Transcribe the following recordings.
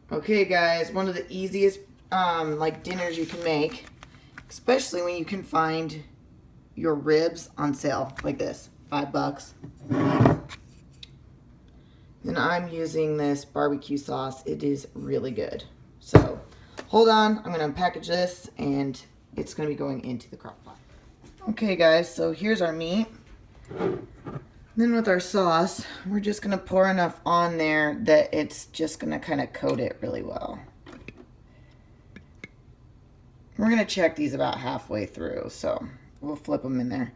Okay guys, one of the easiest like dinners you can make, especially when you can find your ribs on sale like this, $5. And I'm using this barbecue sauce. It is really good. So hold on, I'm gonna package this and it's gonna be going into the crock pot. Okay guys, so here's our meat. Then with our sauce, we're just gonna pour enough on there that it's just gonna kind of coat it really well. We're gonna check these about halfway through, so we'll flip them in there.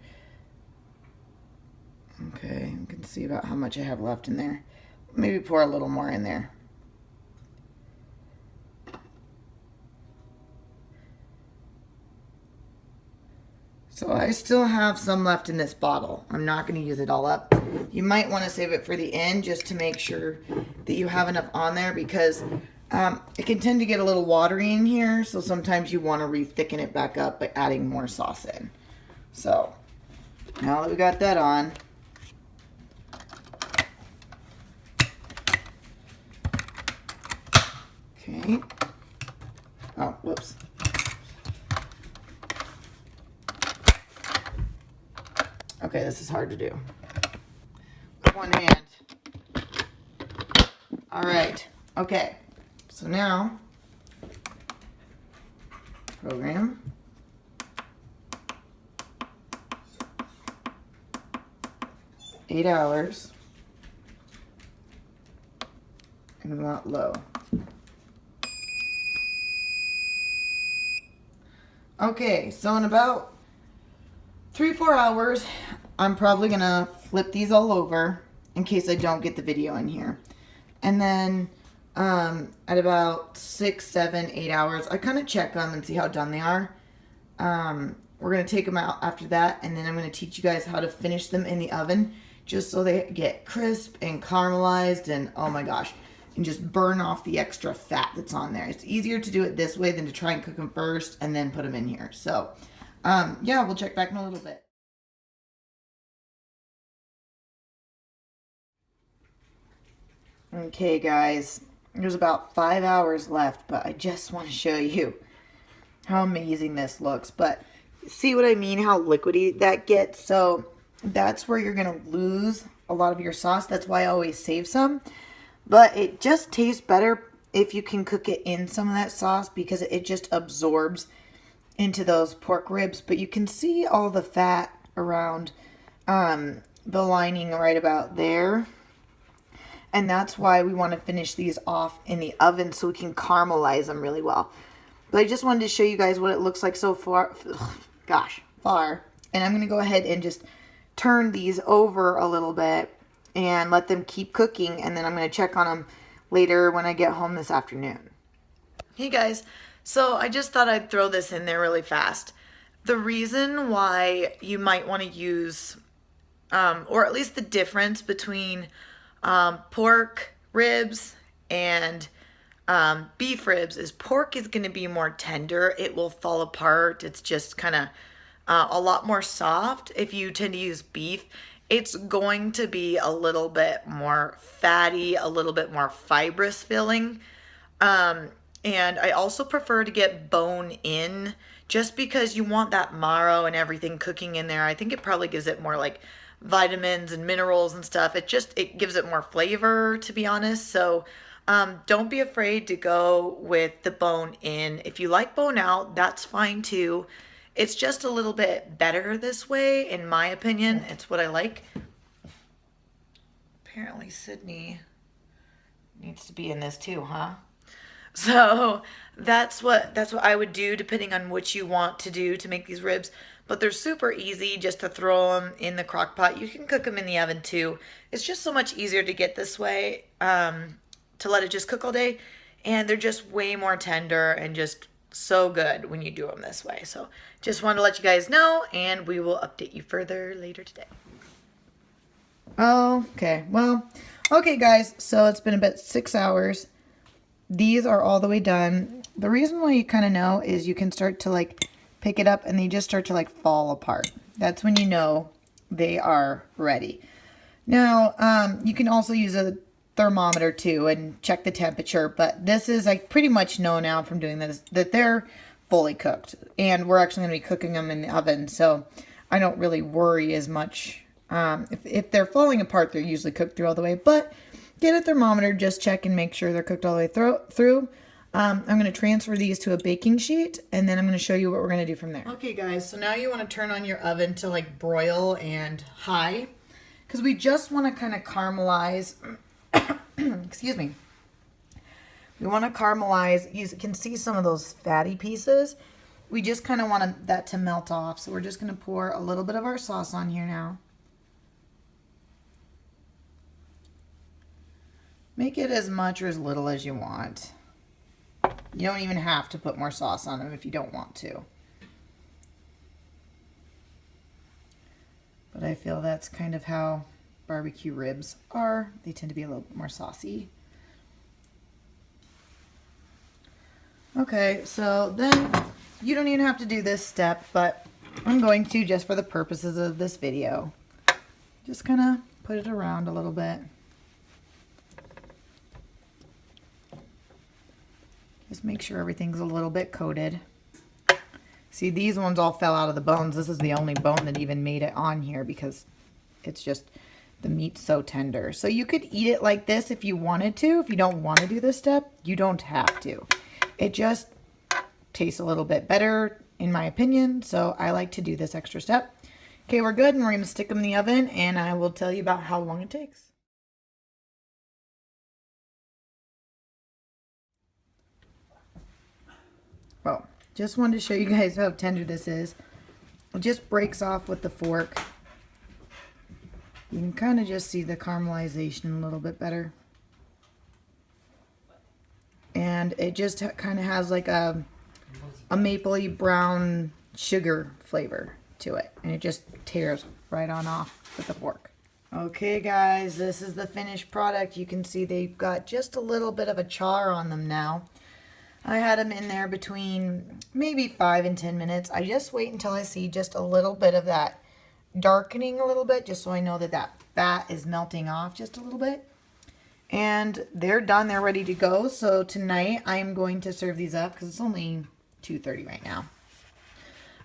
Okay, you can see about how much I have left in there. Maybe pour a little more in there. So I still have some left in this bottle. I'm not going to use it all up. You might want to save it for the end just to make sure that you have enough on there, because it can tend to get a little watery in here. So sometimes you want to re-thicken it back up by adding more sauce in. So now that we got that on, okay. Oh, whoops. Okay, this is hard to do with one hand. All right. Okay. So now, program. Eight hours. And we want low. Okay, so in about 3-4 hours, I'm probably gonna flip these all over in case I don't get the video in here. And then at about 6, 7, 8 hours, I kind of check them and see how done they are. We're gonna take them out after that, and then I'm gonna teach you guys how to finish them in the oven just so they get crisp and caramelized and oh my gosh, and just burn off the extra fat that's on there. It's easier to do it this way than to try and cook them first and then put them in here. So yeah, we'll check back in a little bit. Okay guys, there's about 5 hours left, but I just want to show you how amazing this looks. But see what I mean, how liquidy that gets? So that's where you're going to lose a lot of your sauce. That's why I always save some. But it just tastes better if you can cook it in some of that sauce, because it just absorbs into those pork ribs. But you can see all the fat around the lining right about there. And that's why we want to finish these off in the oven so we can caramelize them really well. But I just wanted to show you guys what it looks like so far. Far. And I'm going to go ahead and just turn these over a little bit and let them keep cooking. And then I'm going to check on them later when I get home this afternoon. Hey guys, so I just thought I'd throw this in there really fast. The reason why you might want to use, or at least the difference between pork ribs and beef ribs, is pork is going to be more tender. It will fall apart. It's just kind of a lot more soft. If you tend to use beef, it's going to be a little bit more fatty, a little bit more fibrous filling. And I also prefer to get bone in, just because you want that marrow and everything cooking in there. I think it probably gives it more like vitamins and minerals and stuff. It gives it more flavor, to be honest. So don't be afraid to go with the bone in. If you like bone out, that's fine too. It's just a little bit better this way, in my opinion. It's what I like. Apparently Sydney needs to be in this too, huh? So that's what I would do, depending on what you want to do to make these ribs. But they're super easy just to throw them in the crock pot. You can cook them in the oven too. It's just so much easier to get this way, to let it just cook all day. And they're just way more tender and just so good when you do them this way. So just wanted to let you guys know, and we will update you further later today. Okay, well, okay guys, so it's been about 6 hours. These are all the way done. The reason why you kind of know is you can start to like pick it up and they just start to like fall apart. That's when you know they are ready. Now, you can also use a thermometer too and check the temperature. But this is, I pretty much know now from doing this that they're fully cooked. And we're actually going to be cooking them in the oven. So I don't really worry as much. If they're falling apart, they're usually cooked through all the way. But get a thermometer, just check and make sure they're cooked all the way through. I'm going to transfer these to a baking sheet, and then I'm going to show you what we're going to do from there. Okay, guys, so now you want to turn on your oven to like broil and high, because we just want to kind of caramelize. Excuse me. We want to caramelize. You can see some of those fatty pieces. We just kind of want that to melt off, so we're just going to pour a little bit of our sauce on here now. Make it as much or as little as you want. You don't even have to put more sauce on them if you don't want to. But I feel that's kind of how barbecue ribs are. They tend to be a little bit more saucy. Okay, so then you don't even have to do this step, but I'm going to just for the purposes of this video. Just kind of put it around a little bit. Just make sure everything's a little bit coated. See, these ones all fell out of the bones. This is the only bone that even made it on here because it's just, the meat's so tender. So you could eat it like this if you wanted to. If you don't want to do this step, you don't have to. It just tastes a little bit better, in my opinion. So I like to do this extra step. Okay, we're good, and we're going to stick them in the oven, and I will tell you about how long it takes. Well, just wanted to show you guys how tender this is. It just breaks off with the fork. You can kind of just see the caramelization a little bit better. And it just kind of has like a mapley brown sugar flavor to it. And it just tears right on off with the fork. Okay guys, this is the finished product. You can see they've got just a little bit of a char on them now. I had them in there between maybe 5 and 10 minutes. I just wait until I see just a little bit of that darkening a little bit, just so I know that that fat is melting off just a little bit. And they're done. They're ready to go. So tonight I'm going to serve these up because it's only 2:30 right now.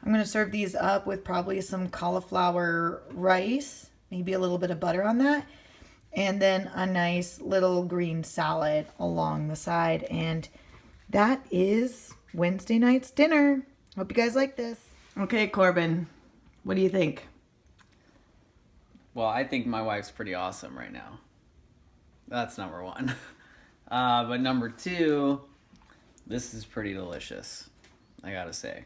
I'm going to serve these up with probably some cauliflower rice, maybe a little bit of butter on that, and then a nice little green salad along the side. And that is Wednesday night's dinner. Hope you guys like this. Okay, Corbin, what do you think? Well, I think my wife's pretty awesome right now. That's number one. But number two, this is pretty delicious, I gotta say.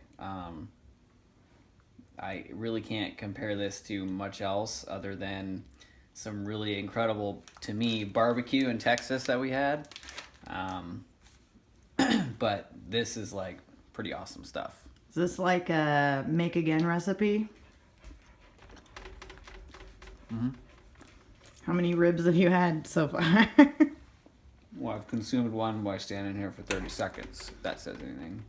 I really can't compare this to much else other than some really incredible, to me, barbecue in Texas that we had. But this is like pretty awesome stuff. Is this like a make again recipe? Mm-hmm. How many ribs have you had so far? Well, I've consumed one by standing here for 30 seconds, if that says anything.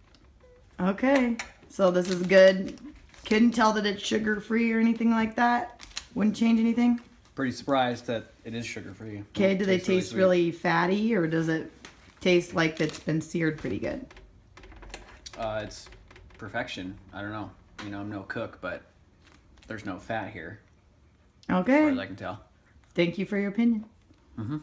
Okay, so this is good. Couldn't tell that it's sugar-free or anything like that? Wouldn't change anything? Pretty surprised that it is sugar-free. Okay, do they taste really fatty, or does it taste like it's been seared pretty good? It's perfection. I don't know. You know, I'm no cook, but there's no fat here. Okay. As far as I can tell. Thank you for your opinion. Mm-hmm.